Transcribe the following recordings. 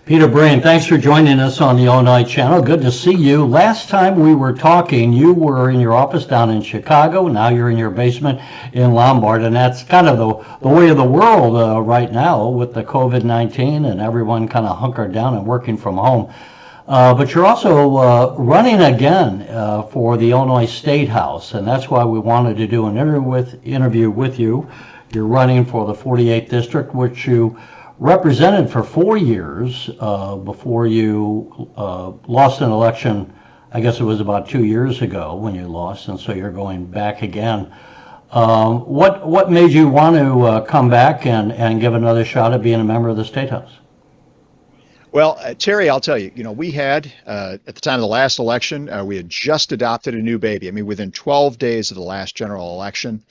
Peter Breen, thanks for joining us on the Illinois Channel. Good to see you. Last time we were talking, you were in your office down in Chicago. Now you're in your basement in Lombard, and that's kind of the way of the world right now with the COVID-19 and everyone kind of hunkered down and working from home. But you're also running again for the Illinois State House, and that's why we wanted to do an interview with you. You're running for the 48th District, which you represented for 4 years before you lost an election. I guess it was about 2 years ago when you lost, and so you're going back again. What made you want to come back and give another shot at being a member of the State House? Well, Terry, I'll tell you, we had, at the time of the last election, we had just adopted a new baby. I mean, within 12 days of the last general election.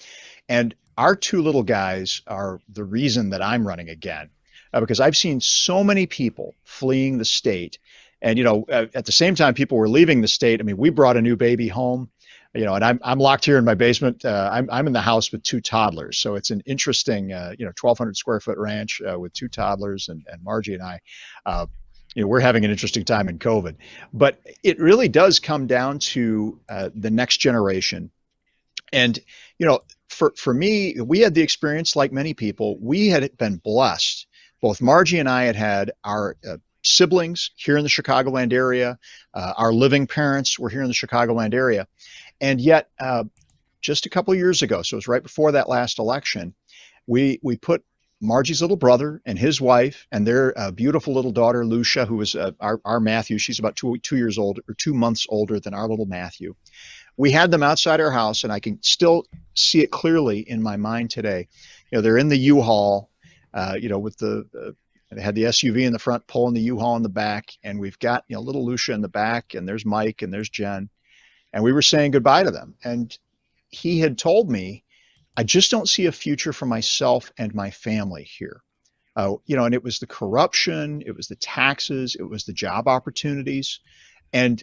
And our two little guys are the reason that I'm running again. Because I've seen so many people fleeing the state. And, at the same time people were leaving the state, I mean, we brought a new baby home, and I'm locked here in my basement. I'm in the house with two toddlers. So it's an interesting, 1,200 square foot ranch with two toddlers, and Margie and I, we're having an interesting time in COVID. But it really does come down to the next generation. And, for me, we had the experience like many people. We had been blessed. Both Margie and I had our siblings here in the Chicagoland area. Our living parents were here in the Chicagoland area. And yet, just a couple of years ago, so it was right before that last election, we put Margie's little brother and his wife and their beautiful little daughter, Lucia, who was our Matthew. She's about 2 years old, or 2 months older than our little Matthew. We had them outside our house, and I can still see it clearly in my mind today. They're in the U-Haul. With they had the SUV in the front, pulling the U-Haul in the back, and we've got, little Lucia in the back, and there's Mike, and there's Jen, and we were saying goodbye to them. And he had told me, I just don't see a future for myself and my family here. And it was the corruption, it was the taxes, it was the job opportunities, and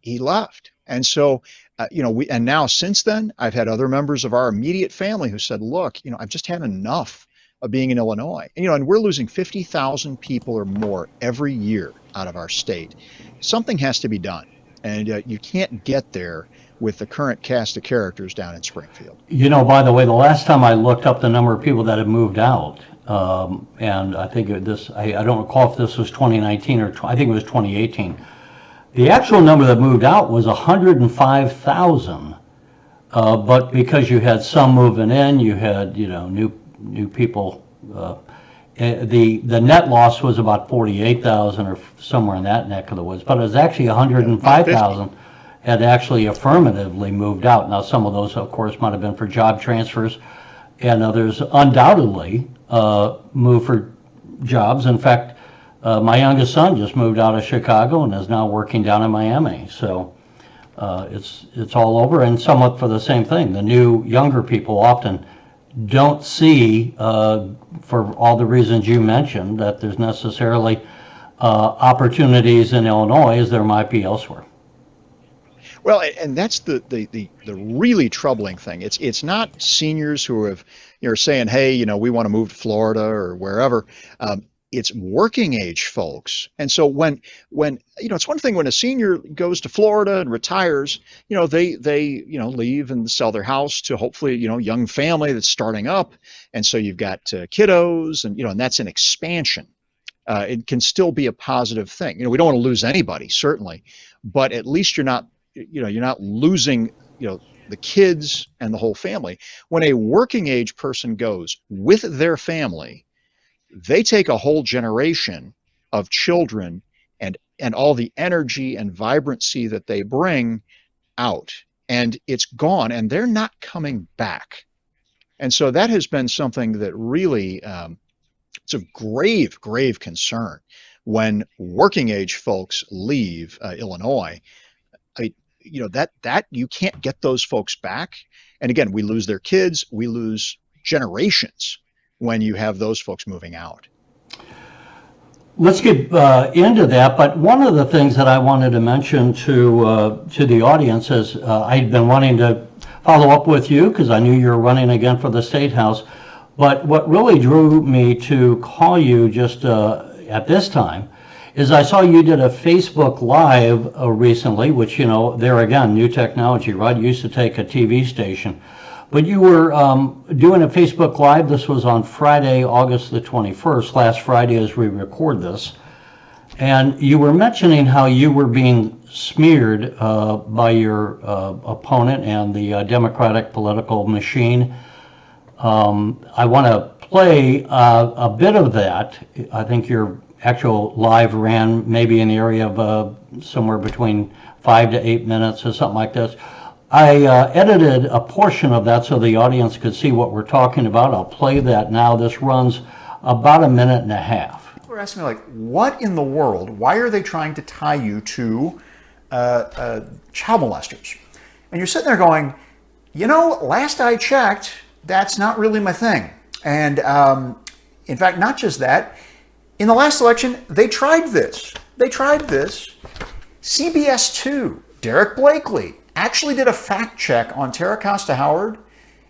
he left. And so, and now since then, I've had other members of our immediate family who said, look, I've just had enough of being in Illinois. And we're losing 50,000 people or more every year out of our state. Something has to be done. And you can't get there with the current cast of characters down in Springfield. By the way, the last time I looked up the number of people that have moved out, and I think I don't recall if this was 2019 or I think it was 2018. The actual number that moved out was 105,000. But because you had some moving in, you had, new people, the net loss was about 48,000 or somewhere in that neck of the woods, but it was actually 105,000 had actually affirmatively moved out. Now, some of those, of course, might have been for job transfers, and others undoubtedly moved for jobs. In fact, my youngest son just moved out of Chicago and is now working down in Miami. So it's all over, and somewhat for the same thing. The new younger people often don't see, for all the reasons you mentioned, that there's necessarily opportunities in Illinois as there might be elsewhere. Well, and that's the really troubling thing. It's not seniors who have saying, hey, we want to move to Florida or wherever. It's working age folks. And so when it's one thing when a senior goes to Florida and retires, they leave and sell their house to hopefully, young family that's starting up. And so you've got kiddos and that's an expansion. It can still be a positive thing. We don't want to lose anybody, certainly, but at least you're not losing, the kids and the whole family. When a working age person goes with their family, they take a whole generation of children and all the energy and vibrancy that they bring out, and it's gone, and they're not coming back. And so that has been something that really, it's a grave, grave concern when working age folks leave Illinois. That you can't get those folks back. And again, we lose their kids, we lose generations when you have those folks moving out. Let's get into that, but one of the things that I wanted to mention to the audience is I'd been wanting to follow up with you because I knew you were running again for the State House, but what really drew me to call you just at this time is I saw you did a Facebook Live recently, which, there again, new technology, right? You used to take a TV station. But you were doing a Facebook Live. This was on Friday, August the 21st, last Friday as we record this. And you were mentioning how you were being smeared by your opponent and the Democratic political machine. I want to play a bit of that. I think your actual live ran maybe in the area of somewhere between 5 to 8 minutes or something like this. I edited a portion of that so the audience could see what we're talking about. I'll play that now. This runs about 1.5 minutes. People are asking me, like, what in the world? Why are they trying to tie you to child molesters? And you're sitting there going, last I checked, that's not really my thing. And in fact, not just that. In the last election, they tried this. CBS 2, Derek Blakely, actually did a fact check on Tara Costa Howard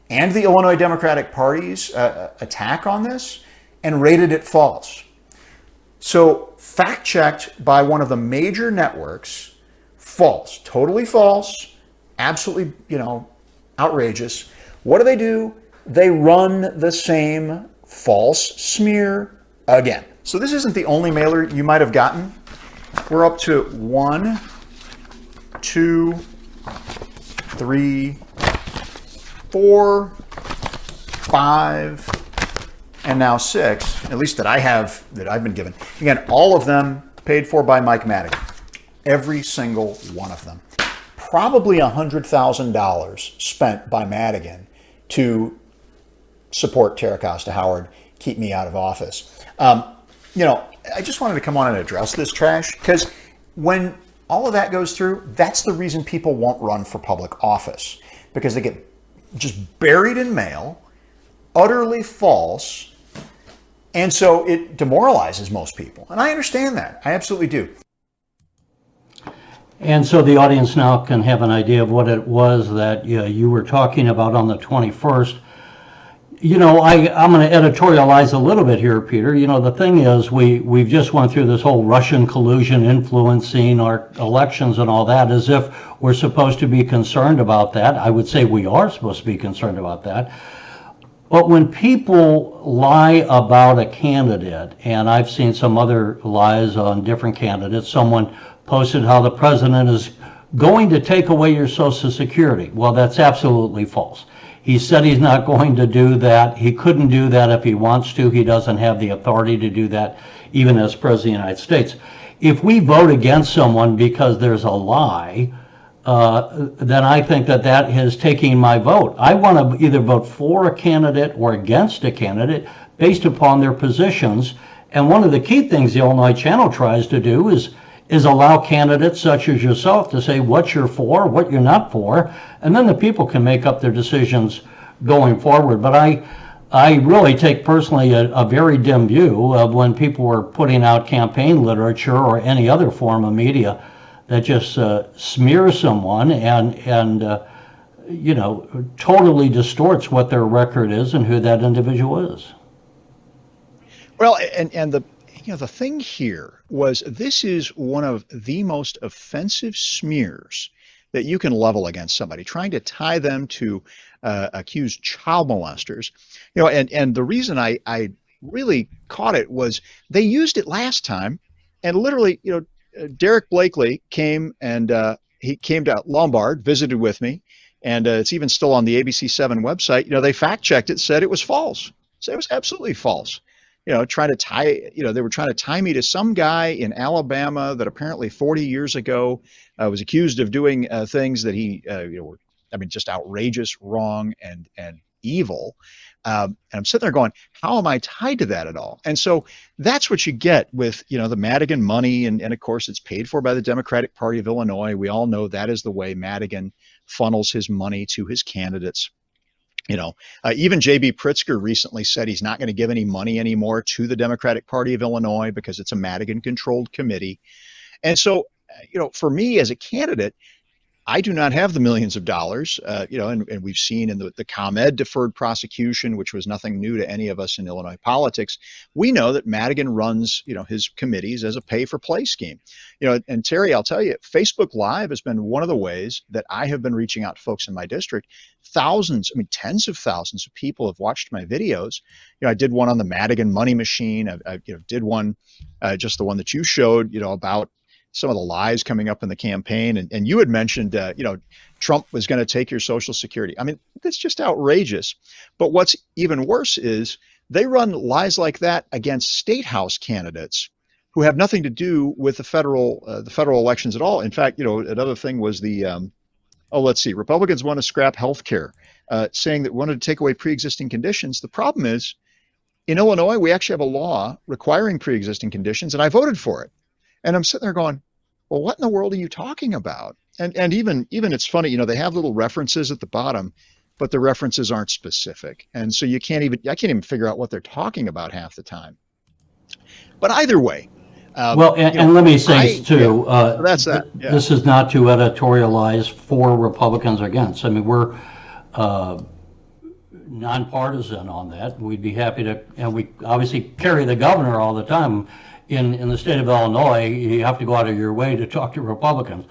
and the Illinois Democratic Party's attack on this and rated it false. So fact checked by one of the major networks, false, totally false, absolutely, outrageous. What do? They run the same false smear again. So this isn't the only mailer you might have gotten. We're up to 1, 2, 3, 4, 5, and now 6, at least that I've been given. Again, all of them paid for by Mike Madigan. Every single one of them. Probably $100,000 spent by Madigan to support Tara Costa Howard, keep me out of office. I just wanted to come on and address this trash, because when all of that goes through, that's the reason people won't run for public office, because they get just buried in mail, utterly false, and so it demoralizes most people. And I understand that. I absolutely do. And so the audience now can have an idea of what it was that you were talking about on the 21st. I'm going to editorialize a little bit here, Peter. The thing is, we've just went through this whole Russian collusion influencing our elections and all that, as if we're supposed to be concerned about that. I would say we are supposed to be concerned about that. But when people lie about a candidate, and I've seen some other lies on different candidates, someone posted how the president is going to take away your Social Security. Well, that's absolutely false. He said he's not going to do that. He couldn't do that if he wants to. He doesn't have the authority to do that, even as President of the United States. If we vote against someone because there's a lie, then I think that is taking my vote. I want to either vote for a candidate or against a candidate based upon their positions. And one of the key things the Illinois Channel tries to do is allow candidates such as yourself to say what you're for, what you're not for, and then the people can make up their decisions going forward. But I really take personally a very dim view of when people were putting out campaign literature or any other form of media that just smears someone and totally distorts what their record is and who that individual is. Well, and the thing here was, this is one of the most offensive smears that you can level against somebody, trying to tie them to accused child molesters. And the reason I really caught it was they used it last time, and literally, Derek Blakely came and he came to Lombard, visited with me, and it's even still on the ABC7 website. They fact checked it, said it was false. Said it was absolutely false. Trying to tie, they were trying to tie me to some guy in Alabama that apparently 40 years ago was accused of doing things that he, were, just outrageous, wrong, and evil. And I'm sitting there going, how am I tied to that at all? And so that's what you get with, the Madigan money. And of course, it's paid for by the Democratic Party of Illinois. We all know that is the way Madigan funnels his money to his candidates. Even J.B. Pritzker recently said he's not going to give any money anymore to the Democratic Party of Illinois because it's a Madigan-controlled committee. And so, for me as a candidate, I do not have the millions of dollars, and we've seen in the ComEd deferred prosecution, which was nothing new to any of us in Illinois politics. We know that Madigan runs, his committees as a pay-for-play scheme. And Terry, I'll tell you, Facebook Live has been one of the ways that I have been reaching out to folks in my district. Tens of thousands of people have watched my videos. I did one on the Madigan money machine. I did one, just the one that you showed, about some of the lies coming up in the campaign. And you had mentioned, Trump was going to take your Social Security. I mean, that's just outrageous. But what's even worse is they run lies like that against state house candidates who have nothing to do with the federal elections at all. In fact, another thing was let's see, Republicans want to scrap health care, saying that wanted to take away pre-existing conditions. The problem is, in Illinois, we actually have a law requiring pre-existing conditions, and I voted for it. And I'm sitting there going, well, what in the world are you talking about? And even it's funny, they have little references at the bottom, but the references aren't specific. And so I can't even figure out what they're talking about half the time. But either way. Well, and let me say too, so that's that. Yeah. This is not to editorialize for Republicans or against. I mean, we're nonpartisan on that. We'd be happy to, and we obviously carry the governor all the time. In the state of Illinois, you have to go out of your way to talk to Republicans.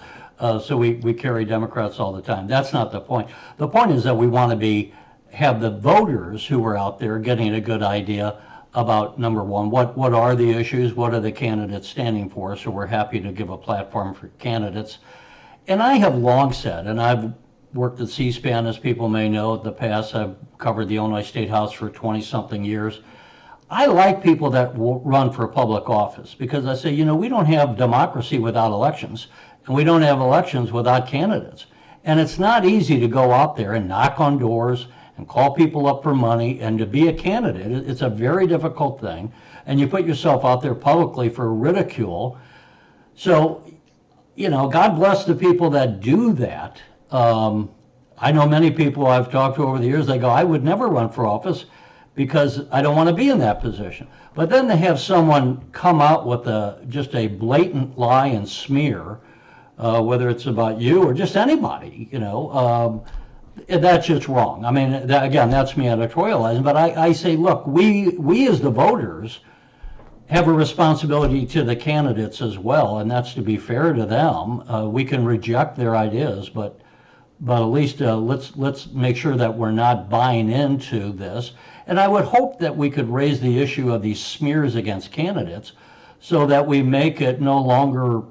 So we carry Democrats all the time. That's not the point. The point is that we want to have the voters who are out there getting a good idea about, number one, what are the issues, what are the candidates standing for. So we're happy to give a platform for candidates. And I have long said, and I've worked at C-SPAN, as people may know, in the past. I've covered the Illinois State House for 20-something years. I like people that will run for public office because I say, we don't have democracy without elections, and we don't have elections without candidates. And it's not easy to go out there and knock on doors and call people up for money and to be a candidate. It's a very difficult thing, and you put yourself out there publicly for ridicule. So, God bless the people that do that. I know many people I've talked to over the years, they go, I would never run for office because I don't want to be in that position. But then they have someone come out with just a blatant lie and smear, whether it's about you or just anybody, that's just wrong. I mean, that's me editorializing, but I say, look, we as the voters have a responsibility to the candidates as well, and that's to be fair to them. We can reject their ideas, but at least let's make sure that we're not buying into this. And I would hope that we could raise the issue of these smears against candidates so that we make it no longer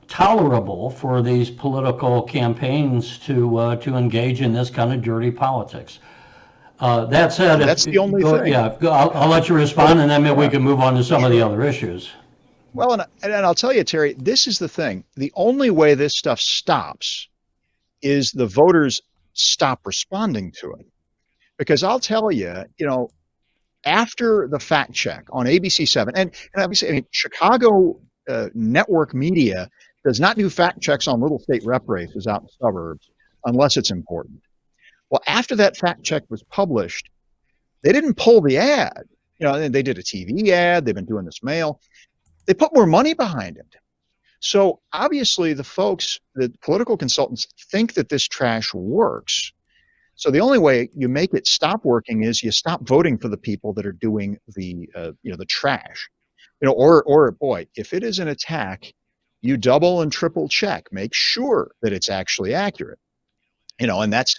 tolerable for these political campaigns to engage in this kind of dirty politics. That said, that's the only thing. Yeah, I'll let you respond, and then maybe we can move on to some of the other issues. Well, and I'll tell you, Terry, this is the thing. The only way this stuff stops is the voters stop responding to it. Because I'll tell you, after the fact check on ABC7, and obviously, Chicago network media does not do fact checks on little state rep races out in the suburbs unless it's important. Well, after that fact check was published, they didn't pull the ad. They did a TV ad. They've been doing this mail. They put more money behind it. So obviously the political consultants think that this trash works. So the only way you make it stop working is you stop voting for the people that are doing the trash, or boy, if it is an attack, you double and triple check, make sure that it's actually accurate, and that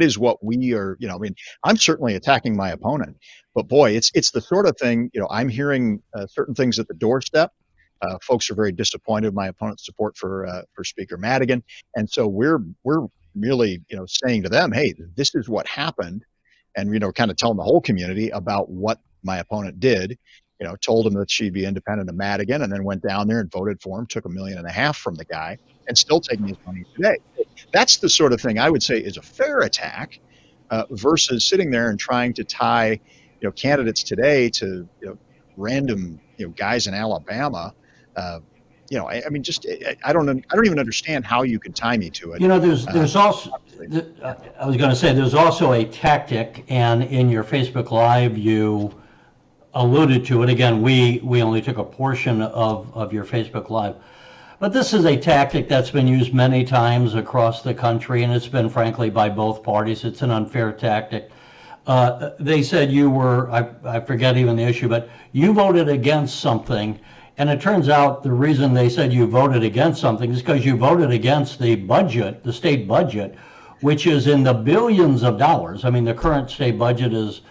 is what we are, I'm certainly attacking my opponent, but boy, it's the sort of thing, I'm hearing certain things at the doorstep. Folks are very disappointed with my opponent's support for Speaker Madigan. And so we're really, saying to them, hey, this is what happened. And, kind of telling the whole community about what my opponent did, told him that she'd be independent of Madigan, and then went down there and voted for him, took $1.5 million from the guy, and still taking his money today. That's the sort of thing I would say is a fair attack versus sitting there and trying to tie, candidates today to, random, guys in Alabama. I don't even understand how you could tie me to it. There's also, I was going to say, there's also a tactic, and in your Facebook Live, you alluded to it. Again, we only took a portion of your Facebook Live, But this is a tactic that's been used many times across the country, and it's been, frankly, by both parties. It's an unfair tactic. They said you were, I forget even the issue, but you voted against something. And it turns out the reason they said you voted against something is because you voted against the budget, the state budget, which is in the billions of dollars. I mean, the current state budget is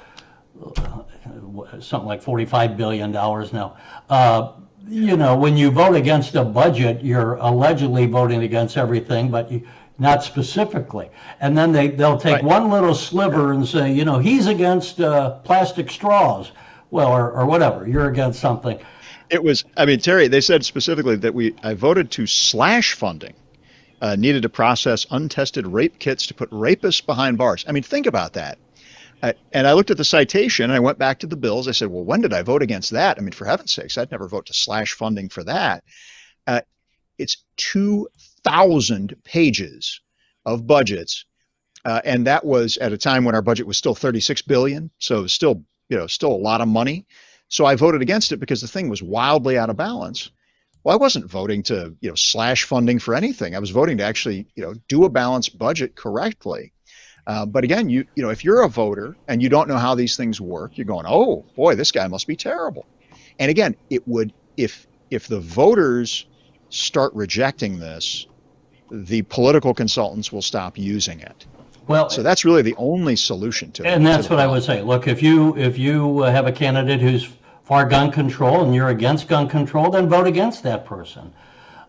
something like $45 billion now. You know, when you vote against a budget, you're allegedly voting against everything, but not specifically. And then they'll take one little sliver and say, you know, he's against plastic straws. Well, or whatever, you're against something. It was, I mean, Terry, they said specifically that I voted to slash funding needed to process untested rape kits to put rapists behind bars. I mean, think about that. And I looked at the citation and I went back to the bills. I said, well, when did I vote against that? I mean, for heaven's sakes, I'd never vote to slash funding for that. It's 2,000 pages of budgets. And that was at a time when our budget was still 36 billion. So it was still, you know, still a lot of money. So I voted against it because the thing was wildly out of balance. Well, I wasn't voting to, you know, slash funding for anything. I was voting to actually, you know, do a balanced budget correctly. But again, you know, if you're a voter and you don't know how these things work, you're going, oh boy, this guy must be terrible. And again, it would, if the voters start rejecting this, the political consultants will stop using it. Well, so that's really the only solution to it. And that's what I would say. Look, if you have a candidate who's for gun control and you're against gun control, then vote against that person.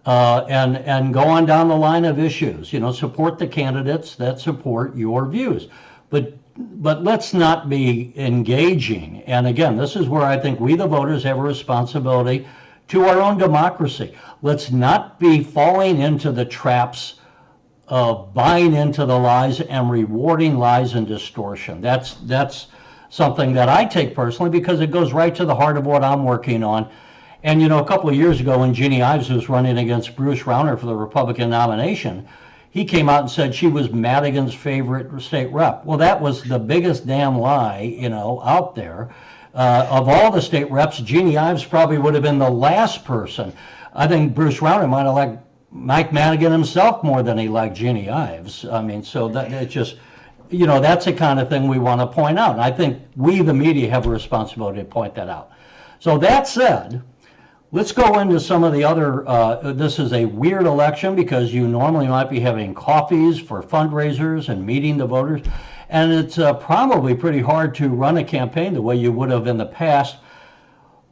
And go on down the line of issues. You know, support the candidates that support your views. But let's not be engaging. And again, this is where I think we, the voters, have a responsibility to our own democracy. Let's not be falling into the traps of buying into the lies and rewarding lies and distortion. That's something that I take personally because it goes right to the heart of what I'm working on. And, you know, a couple of years ago when Jeannie Ives was running against Bruce Rauner for the Republican nomination, he came out and said she was Madigan's favorite state rep. Well, that was the biggest damn lie, you know, out there. Of all the state reps, Jeannie Ives probably would have been the last person. I think Bruce Rauner might have liked Mike Madigan himself more than he liked Jeannie Ives. I mean, so that it just, you know, that's the kind of thing we want to point out. And I think we, the media, have a responsibility to point that out. So that said, let's go into some of the other, this is a weird election because you normally might be having coffees for fundraisers and meeting the voters. And it's probably pretty hard to run a campaign the way you would have in the past.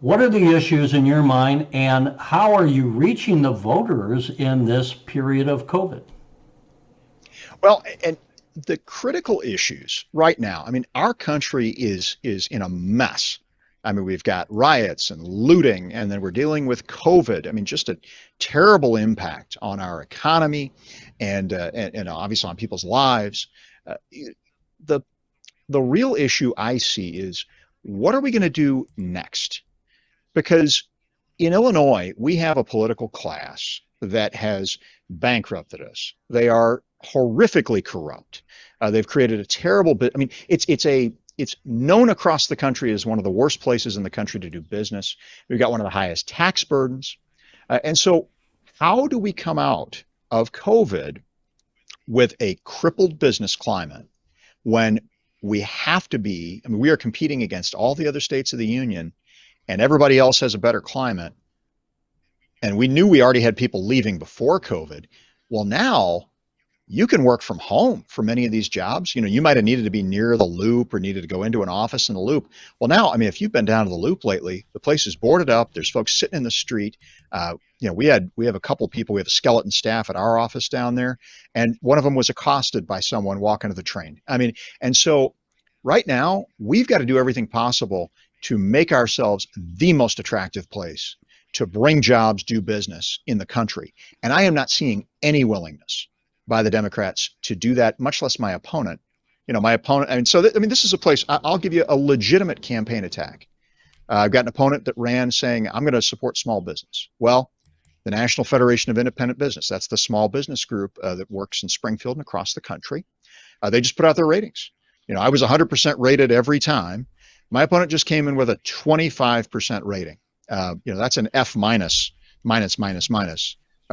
What are the issues in your mind and how are you reaching the voters in this period of COVID? Well, and the critical issues right now, I mean, our country is in a mess. I mean, we've got riots and looting, and then we're dealing with COVID. I mean, just a terrible impact on our economy and obviously on people's lives. The real issue I see is what are we going to do next? Because in Illinois, we have a political class that has bankrupted us. They are horrifically corrupt. They've created a terrible bit. I mean, it's known across the country as one of the worst places in the country to do business. We've got one of the highest tax burdens. And so how do we come out of COVID with a crippled business climate when we have to be, I mean, we are competing against all the other states of the union and everybody else has a better climate. And we knew we already had people leaving before COVID. Well, now you can work from home for many of these jobs. You know, you might have needed to be near the Loop or needed to go into an office in the Loop. Well, now, I mean, if you've been down to the Loop lately, the place is boarded up. There's folks sitting in the street. You know, we have a couple people. We have a skeleton staff at our office down there, and one of them was accosted by someone walking to the train. I mean, and so right now we've got to do everything possible to make ourselves the most attractive place to bring jobs, do business in the country. And I am not seeing any willingness by the Democrats to do that, much less my opponent. You know, my opponent, I mean, so I mean, this is a place, I'll give you a legitimate campaign attack. I've got an opponent that ran saying, I'm going to support small business. Well, the National Federation of Independent Business, that's the small business group that works in Springfield and across the country. They just put out their ratings. You know, I was 100% rated every time. My opponent just came in with a 25% rating. You know, that's an F minus.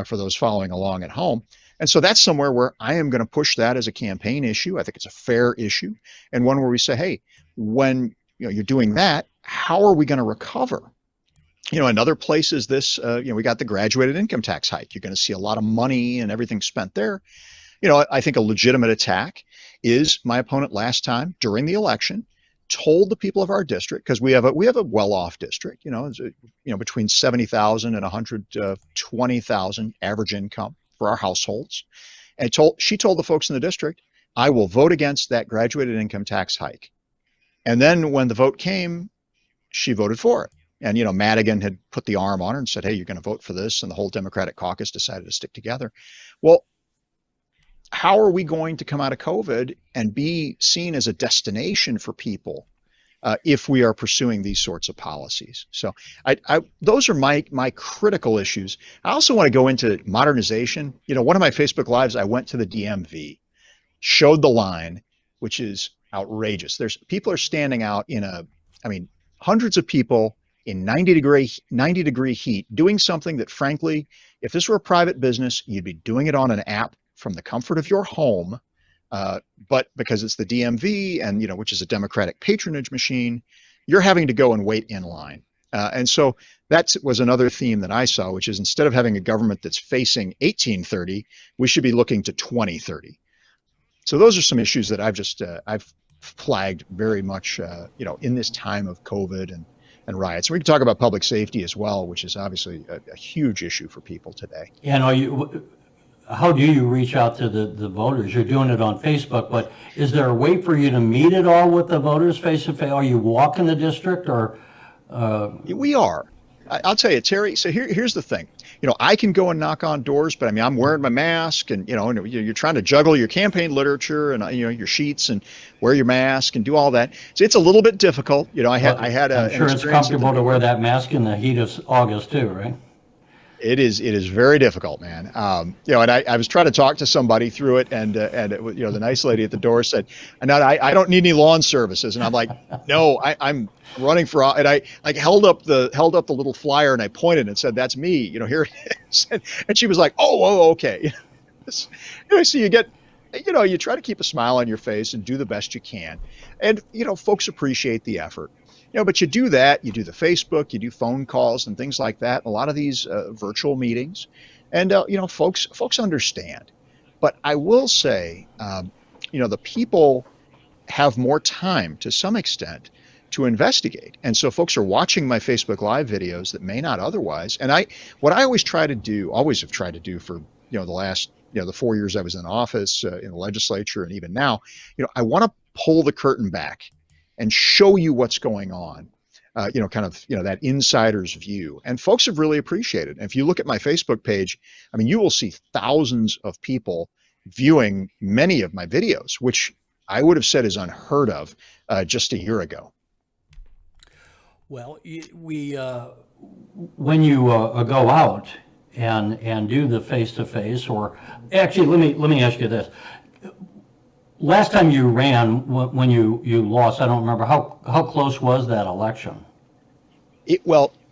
for those following along at home. And so that's somewhere where I am going to push that as a campaign issue. I think it's a fair issue, and one where we say, hey, when you're doing that, how are we going to recover? In other places, we got the graduated income tax hike. You're going to see a lot of money and everything spent there. I think a legitimate attack is my opponent last time during the election told the people of our district, because we have a well-off district, between 70,000 and 120,000 average income for our households. And she told the folks in the district, I will vote against that graduated income tax hike. And then when the vote came, she voted for it. And, Madigan had put the arm on her and said, hey, you're going to vote for this. And the whole Democratic caucus decided to stick together. Well, how are we going to come out of COVID and be seen as a destination for people if we are pursuing these sorts of policies? So those are my critical issues. I also want to go into modernization. One of my Facebook Lives, I went to the DMV, showed the line, which is outrageous. People are standing out hundreds of people in 90-degree heat doing something that, frankly, if this were a private business, you'd be doing it on an app from the comfort of your home. But because it's the DMV and, which is a Democratic patronage machine, you're having to go and wait in line. And so that was another theme that I saw, which is instead of having a government that's facing 1830, we should be looking to 2030. So those are some issues that I've flagged very much, in this time of COVID and riots. We can talk about public safety as well, which is obviously a huge issue for people today. How do you reach out to the voters? You're doing it on Facebook, but is there a way for you to meet at all with the voters face to face? Are you walking the district or? We are. I'll tell you, Terry, so here's the thing. I can go and knock on doors, but I'm wearing my mask and, you're trying to juggle your campaign literature and, your sheets and wear your mask and do all that. So it's a little bit difficult. I had I'm sure it's comfortable to wear that mask in the heat of August too, right? It is very difficult, man. And I was trying to talk to somebody through it, and the nice lady at the door said, I don't need any lawn services. And I'm like, no, I'm running for, and I held up the little flyer and I pointed and said, that's me, here it is. And she was like, oh, okay. So you get, you try to keep a smile on your face and do the best you can. And, folks appreciate the effort. But you do that, you do the Facebook, you do phone calls and things like that, a lot of these virtual meetings, and, folks understand. But I will say, the people have more time to some extent to investigate. And so folks are watching my Facebook Live videos that may not otherwise. And what I always have tried to do for, the last, the 4 years I was in office, in the legislature, and even now, I want to pull the curtain back and show you what's going on, that insider's view. And folks have really appreciated it. And if you look at my Facebook page, you will see thousands of people viewing many of my videos, which I would have said is unheard of just a year ago. Well, when you go out and do the face-to-face, or actually, let me ask you this. Last time you ran, when you lost, I don't remember, how close was that election?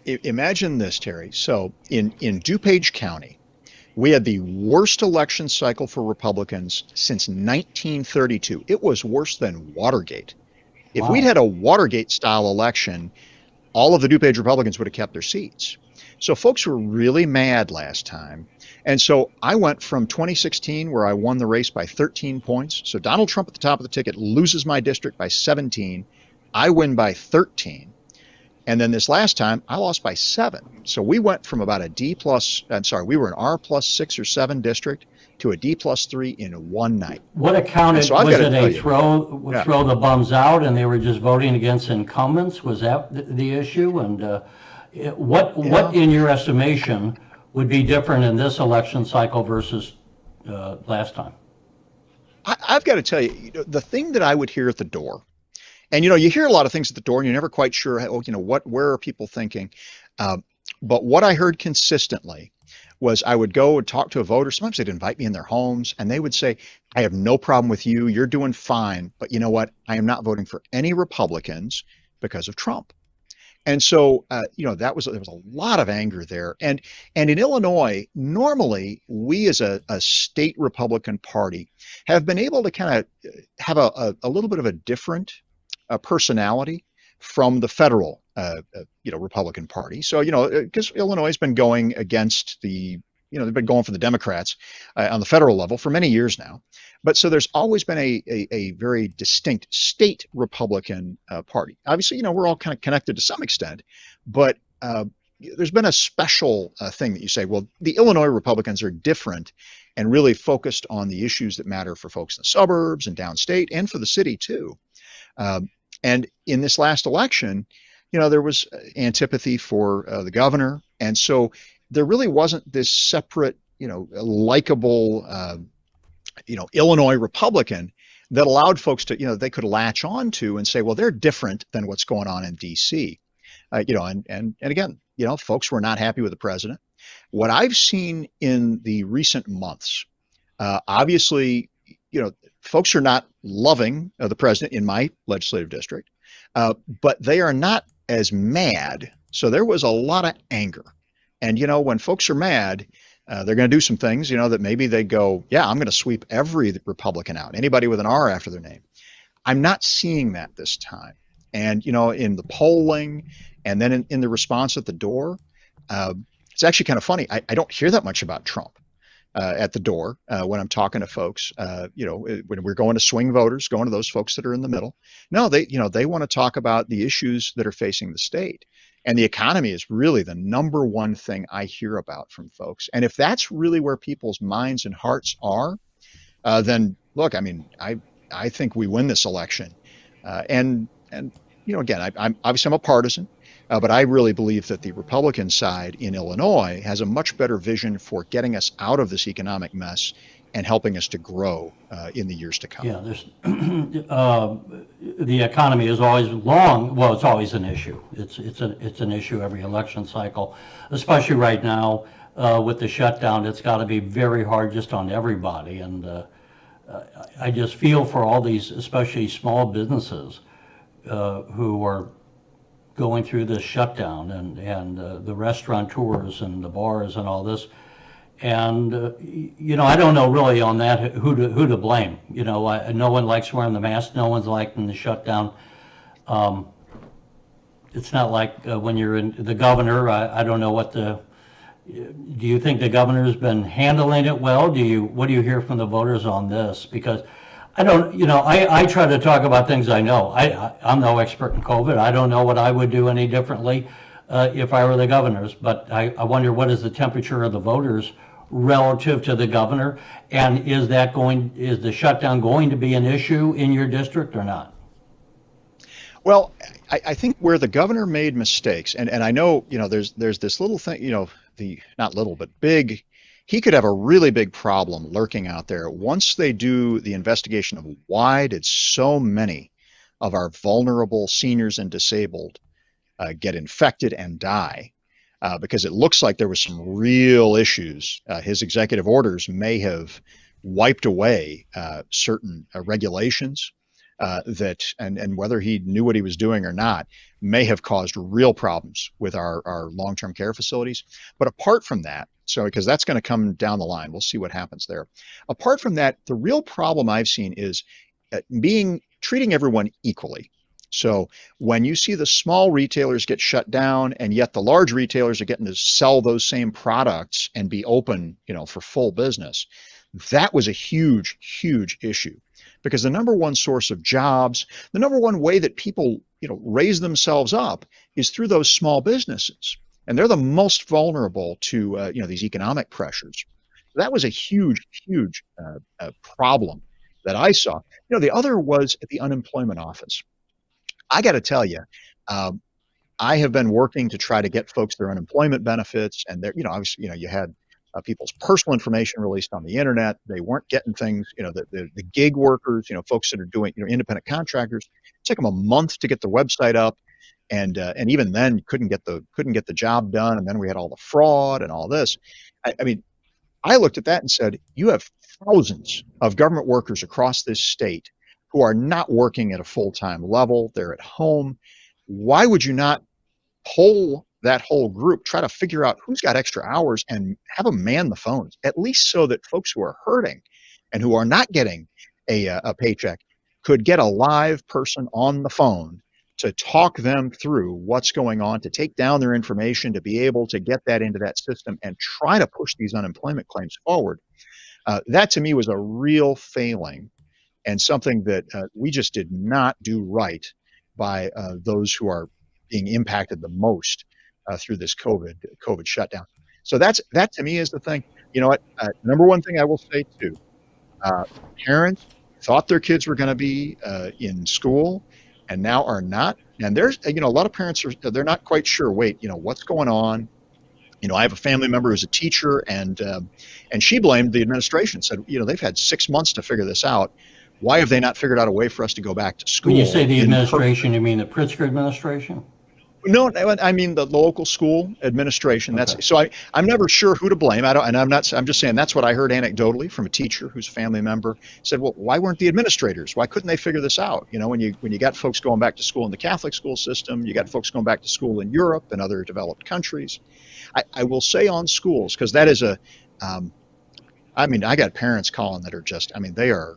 Imagine this, Terry. So in DuPage County, we had the worst election cycle for Republicans since 1932. It was worse than Watergate. If we'd had a Watergate-style election, all of the DuPage Republicans would have kept their seats. So folks were really mad last time. And so I went from 2016, where I won the race by 13 points. So Donald Trump at the top of the ticket loses my district by 17. I win by 13. And then this last time, I lost by 7. So we went from about we were an R plus 6 or 7 district to a D plus 3 in one night. What accounted, was it a throw the bums out and they were just voting against incumbents? Was that the issue? And what in your estimation would be different in this election cycle versus last time? I've got to tell you, the thing that I would hear at the door, and you hear a lot of things at the door, and you're never quite sure, where are people thinking? But what I heard consistently was I would go and talk to a voter. Sometimes they'd invite me in their homes, and they would say, "I have no problem with you. You're doing fine, but you know what? I am not voting for any Republicans because of Trump." And so, there was a lot of anger there. And in Illinois, normally we as a state Republican Party have been able to kind of have a little bit of a different personality from the federal, Republican Party. So, because Illinois has been going against they've been going for the Democrats on the federal level for many years now. But so there's always been a very distinct state Republican Party. Obviously, we're all kind of connected to some extent, but there's been a special thing that you say, well, the Illinois Republicans are different and really focused on the issues that matter for folks in the suburbs and downstate and for the city too. And in this last election, there was antipathy for the governor. And so there really wasn't this separate, likable, Illinois Republican that allowed folks to, they could latch on to and say, well, they're different than what's going on in DC. And again, folks were not happy with the president. What I've seen in the recent months, obviously, folks are not loving the president in my legislative district, but they are not as mad. So there was a lot of anger. And, when folks are mad, they're going to do some things, that maybe they go, yeah, I'm going to sweep every Republican out, anybody with an R after their name. I'm not seeing that this time. And, in the polling and then in the response at the door, it's actually kind of funny. I don't hear that much about Trump at the door when I'm talking to folks, when we're going to swing voters, going to those folks that are in the middle. No, they want to talk about the issues that are facing the state. And the economy is really the number one thing I hear about from folks. And if that's really where people's minds and hearts are, then look, I mean, I think we win this election. And again, I'm obviously I'm a partisan, but I really believe that the Republican side in Illinois has a much better vision for getting us out of this economic mess and helping us to grow in the years to come. Yeah, there's, the economy is always it's always an issue. It's an issue every election cycle, especially right now with the shutdown. It's got to be very hard just on everybody. And I just feel for all these, especially small businesses who are going through this shutdown and the restaurateurs and the bars and all this. And, I don't know really on that who to blame. No one likes wearing the mask. No one's liking the shutdown. It's not like when you're in the governor, I don't know do you think the governor's been handling it well? What do you hear from the voters on this? Because I don't, I try to talk about things I know. I'm no expert in COVID. I don't know what I would do any differently if I were the governor's, but I wonder what is the temperature of the voters relative to the governor, and is the shutdown going to be an issue in your district or not? Well, I think where the governor made mistakes, and I know, there's this little thing, not little, but big, he could have a really big problem lurking out there once they do the investigation of why did so many of our vulnerable seniors and disabled get infected and die. Because it looks like there was some real issues. His executive orders may have wiped away certain regulations that, and whether he knew what he was doing or not, may have caused real problems with our long-term care facilities. But apart from that, because that's going to come down the line, we'll see what happens there. Apart from that, the real problem I've seen is treating everyone equally. So when you see the small retailers get shut down and yet the large retailers are getting to sell those same products and be open, for full business, that was a huge, huge issue, because the number one source of jobs, the number one way that people, raise themselves up is through those small businesses. And they're the most vulnerable to, these economic pressures. That was a huge, huge problem that I saw. The other was at the unemployment office. I got to tell you, I have been working to try to get folks their unemployment benefits, and obviously, you had people's personal information released on the internet. They weren't getting things, the gig workers, folks that are doing, independent contractors. It took them a month to get the website up, and even then couldn't get the job done. And then we had all the fraud and all this. I mean, I looked at that and said, you have thousands of government workers across this state who are not working at a full-time level. They're at home. Why would you not poll that whole group, try to figure out who's got extra hours and have them man the phones, at least so that folks who are hurting and who are not getting a paycheck could get a live person on the phone to talk them through what's going on, to take down their information, to be able to get that into that system and try to push these unemployment claims forward. That to me was a real failing and something that we just did not do right by those who are being impacted the most through this COVID shutdown. So that to me is the thing. You know what? Number one thing I will say too, parents thought their kids were going to be in school and now are not. And there's, a lot of parents they're not quite sure. Wait, what's going on? I have a family member who's a teacher, and she blamed the administration. Said, they've had 6 months to figure this out. Why have they not figured out a way for us to go back to school? When you say the administration, you mean the Pritzker administration? No, I mean the local school administration. That's Okay. so I'm never sure who to blame. I'm just saying that's what I heard anecdotally from a teacher who's a family member. Said, well, why weren't the administrators? Why couldn't they figure this out? When you got folks going back to school in the Catholic school system, you got folks going back to school in Europe and other developed countries. I will say on schools, because that is I got parents calling that are just, they are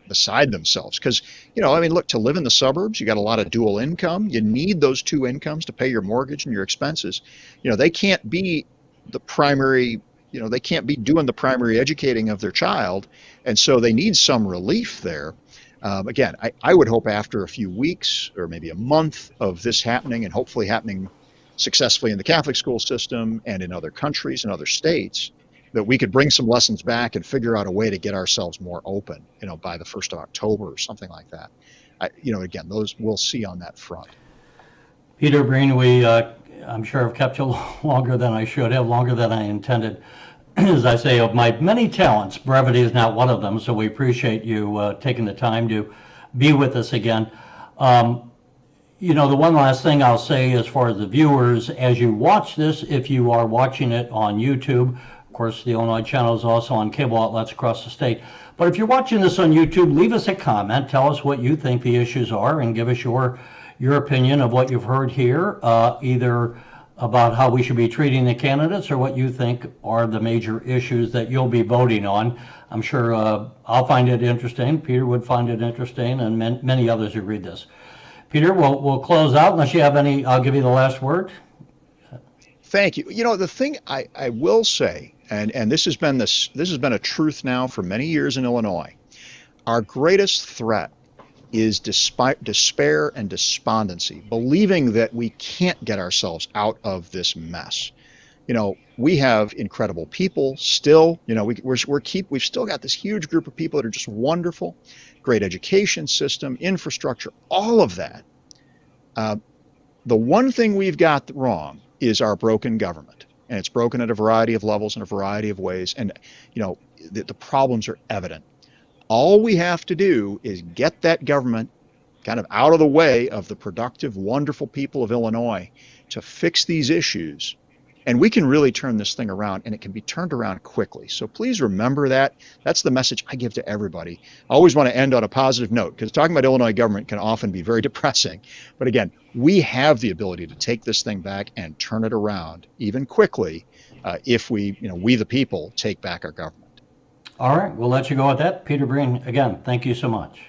beside themselves because, look, to live in the suburbs, you got a lot of dual income. You need those two incomes to pay your mortgage and your expenses. They can't be the primary, they can't be doing the primary educating of their child. And so they need some relief there. Again, I would hope after a few weeks or maybe a month of this happening and hopefully happening successfully in the Catholic school system and in other countries and other states, that we could bring some lessons back and figure out a way to get ourselves more open, by the 1st of October or something like that. Again, those we'll see on that front. Peter Breen, I'm sure I've kept you longer than I should have, longer than I intended. As I say, of my many talents, brevity is not one of them, so we appreciate you taking the time to be with us again. The one last thing I'll say as far as the viewers, as you watch this, if you are watching it on YouTube, of course, the Illinois channel is also on cable outlets across the state. But if you're watching this on YouTube, leave us a comment. Tell us what you think the issues are and give us your opinion of what you've heard here, either about how we should be treating the candidates or what you think are the major issues that you'll be voting on. I'm sure I'll find it interesting. Peter would find it interesting, and many others who read this. Peter, we'll close out unless you have any. I'll give you the last word. Thank you. The thing I will say, and this has been a truth now for many years in Illinois, our greatest threat is despair and despondency, believing that we can't get ourselves out of this mess. We have incredible people still. We've still got this huge group of people that are just wonderful, great education system, infrastructure, all of that. The one thing we've got wrong is our broken government, and it's broken at a variety of levels in a variety of ways. And the problems are evident. All we have to do is get that government kind of out of the way of the productive, wonderful people of Illinois to fix these issues. And we can really turn this thing around, and it can be turned around quickly. So please remember that. That's the message I give to everybody. I always want to end on a positive note, because talking about Illinois government can often be very depressing. But again, we have the ability to take this thing back and turn it around even quickly if we the people, take back our government. All right, we'll let you go with that. Peter Breen, again, thank you so much.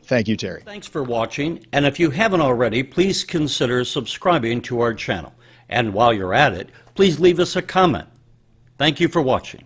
Thank you, Terry. Thanks for watching, and if you haven't already, please consider subscribing to our channel. And while you're at it, please leave us a comment. Thank you for watching.